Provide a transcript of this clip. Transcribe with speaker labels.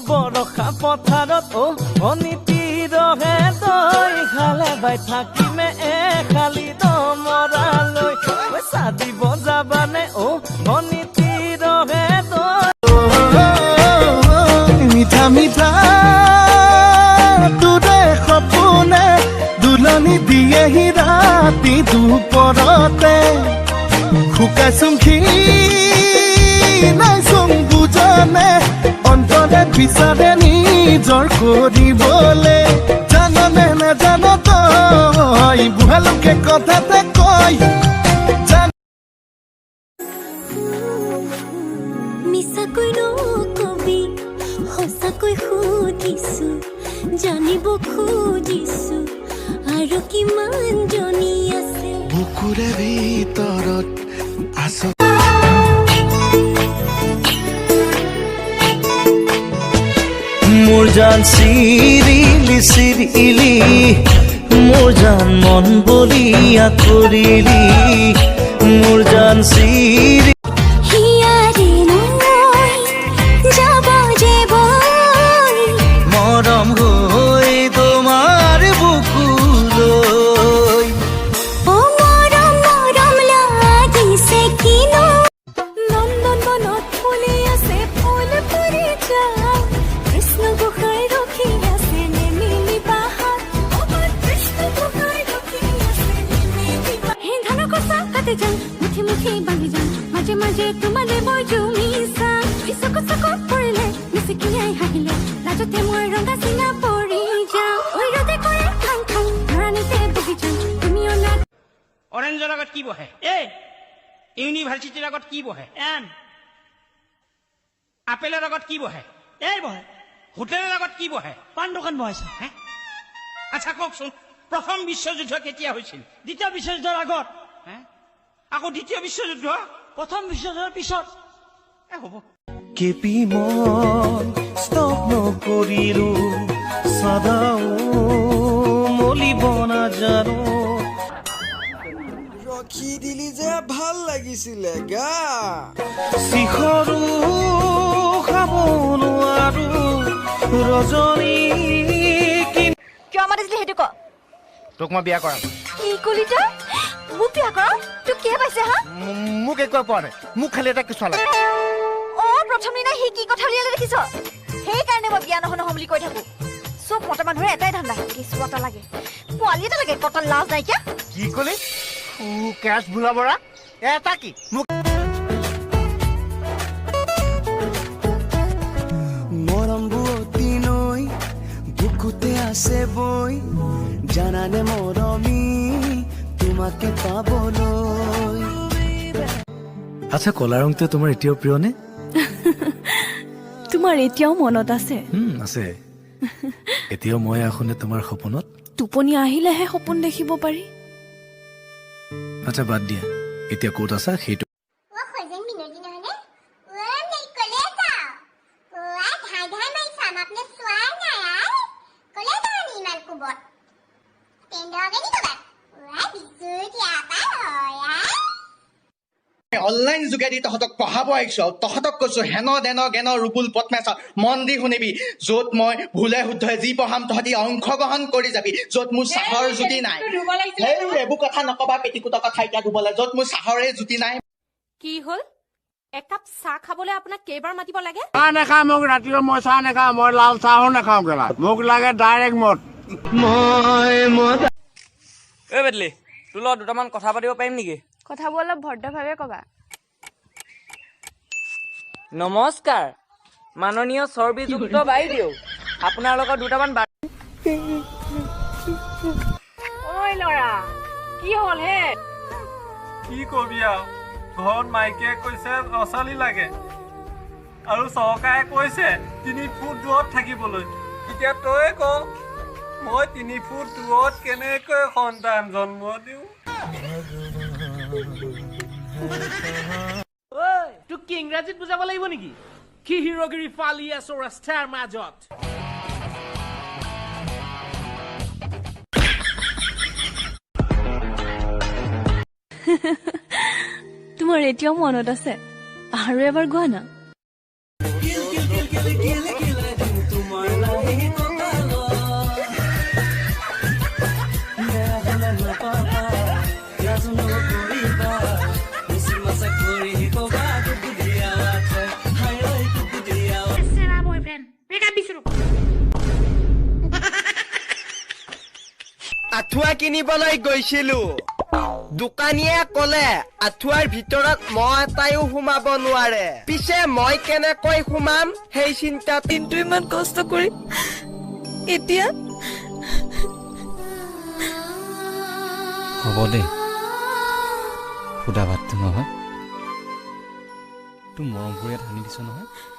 Speaker 1: বৰষা পথাৰত অনিতি ৰহে তই খালে বাই থাকিমে খালি নমৰালৈ চাদিব যাবানে অনিতি ৰহে তই মিঠা মিঠা তোৰে সপোনে দুলনি দিয়েহি ৰাতি দুপৰতে শুকাইছোং নাইছোং বুজনে অন্তৰে বিচাৰে নিজৰ কৰিবলে জাননে নাজান তই বুঢ়া লোকে কথাতে কয়
Speaker 2: মিছাকৈ নকবি সঁচাকৈ সুধিছো জানিব খুজিছো আৰু কিমান জনী আছে
Speaker 1: বুকুৰে ভিতৰত আছ মোৰ জান চিৰিলি চিৰিলি মোৰ জান মন বলিয়া কৰিলি মোৰ জান চিৰি
Speaker 2: হিয়াৰে মই যাব যে বৈ
Speaker 1: মৰম হৈ তোমাৰ বুকুলৈ
Speaker 2: মৰম মৰম লাগিছে কিনো নন্দন বনত ফুলি আছে ফুল পৰি যায় কৃষ্ণ গোসাঁই ৰখি আছে নেমিলি বাহাত কৃষ্ণ গোসাঁই ৰখি আছে নেমিলি বাহাত ধান কচা কাটি যাওঁ মুঠি মুঠি বান্ধি যাওঁ মাজে মাজে তোমালে মই জুমি চাওঁ চক চক পৰিলে মিচিকিয়াই হাঁহিলে লাজতে মই ৰঙা চিঙা পৰি যাওঁ ঐ ৰদে কৰে খাং খাং ৰাণীতে বহি যাওঁ তুমিও না
Speaker 3: অৰেঞ্জৰ আগত কি বহে ইউনিভাৰ্চিটিৰ আগত কি বহে আপেলৰ আগত কি বহে বহে হোটেলৰ আগত কি বহে পাণ দোকান বহাইছে আচ্ছা কওকচোন প্ৰথম বিশ্বযুদ্ধ কেতিয়া হৈছিল দ্বিতীয় বিশ্বযুদ্ধৰ আগত আকৌ দ্বিতীয় বিশ্বযুদ্ধ প্ৰথম বিশ্বযুদ্ধৰ পিছত হ'ব
Speaker 1: কেপি মন ষ্টপ নকৰিলো সদাও মলিব নাজানো
Speaker 4: ৰখি দিলি যে ভাল লাগিছিলে গা
Speaker 1: শিখৰো খাব নোৱাৰো ৰজনী
Speaker 2: কিয় মাতিছিলি সেইটো ক
Speaker 5: তোক মই বিয়া কৰাম
Speaker 2: কি কলি তই মোক বিয়া কৰ তোক কিয় পাইছে হা
Speaker 5: মোক একো পোৱা নাই মোক খালি এটা কেঁচুৱা লাগে
Speaker 2: প্ৰথম দিনা সি কি কথা উলিয়ালে দেখিছ সেইকাৰণে মই বিয়া নহ'ম বুলি কৈ থাকো চব মতা মানুহৰ এটাই ধান্দা কেঁচুৱা এটা লাগে পোৱালি এটা লাগে কটন লাজ নাইকিয়া
Speaker 5: কি কলি কেছ ভোলা বৰা এটা কি মোক
Speaker 1: মৰম বুৱতী নৈ বুকুতে আছে বৈ জানানে মৰমী তোমাকে পাবলৈ আচ্ছা কলা ৰংটো তোমাৰ এতিয়াও প্ৰিয় নে
Speaker 6: তোমাৰ এতিয়াও মনত আছে
Speaker 1: আছে এতিয়াও মই আহোনে তোমাৰ সপোনত
Speaker 6: টোপনি আহিলেহে সপোন দেখিব পাৰি
Speaker 1: আচ্ছা বাদ দিয়া এতিয়া ক'ত আছা সেইটো
Speaker 7: অনলাইন যোগেদি তহঁতক পঢ়াব আহিছো তহঁতক কৈছো হেন দেন জ্ঞান ৰুবুল পদ্মেশ্বৰ মন দি শুনিবি য'ত মই ভুলে শুদ্ধই যি পঢ়াম তহঁতি অংশগ্ৰহণ কৰি যাবি য'ত মোৰ চাহৰ জুতি নাই এইবোৰ কথা নকবা পেটিকুটৰ কথা এতিয়া ধুবলৈ য'ত মোৰ চাহৰে জুতি নাই
Speaker 8: কি হ'ল একাপ চাহ খাবলৈ আপোনাক কেইবাৰ মাতিব লাগে
Speaker 9: চাহ নাখাওঁ মোক ৰাতিলৈ মই চাহ নাখাওঁ মই লাল চাহো নাখাওঁ কেলা মোক লাগে ডাইৰেক্ট মদ
Speaker 3: এই বেদলি তোৰ লগত দুটামান কথা পাতিব পাৰিম নেকি
Speaker 6: কথাবোৰ অলপ ভদ্ৰভাৱে কবা
Speaker 3: নমস্কাৰ মাননীয় চৰ্বিযুক্ত বাইদেউ আপোনাৰ লগত দুটামান
Speaker 8: ঐ ল'ৰা কি হ'ল হে
Speaker 10: কি কবি আৰু ঘৰত মাইকীয়ে কৈছে ল'ৰা-ছোৱালী লাগে আৰু চৰকাৰে কৈছে 3 ফুট দূৰত থাকিবলৈ এতিয়া তই ক মই 3 ফুট দূৰত কেনেকৈ সন্তান জন্ম দিওঁ
Speaker 3: তোক কি ইংৰাজীত বুজাব লাগিব নেকি কি হিৰগিৰি ফালি আছো ৰাস্তাৰ মাজত
Speaker 6: তোমাৰ এতিয়াও মনত আছে আৰু এবাৰ গোৱা না
Speaker 5: আঁঠুৱা কিনিবলৈ গৈছিলো দোকানীয়ে কলে আঁঠুৱাৰ ভিতৰত মহ এটাইও সোমাব নোৱাৰে পিছে মই কেনেকৈ সোমাম সেই চিন্তাত
Speaker 6: দিনটো ইমান কষ্ট কৰি এতিয়া
Speaker 1: হ'ব দে সুদা ভাতটো নহয় তোৰ মৰম কৰি ধানি দিছ নহয়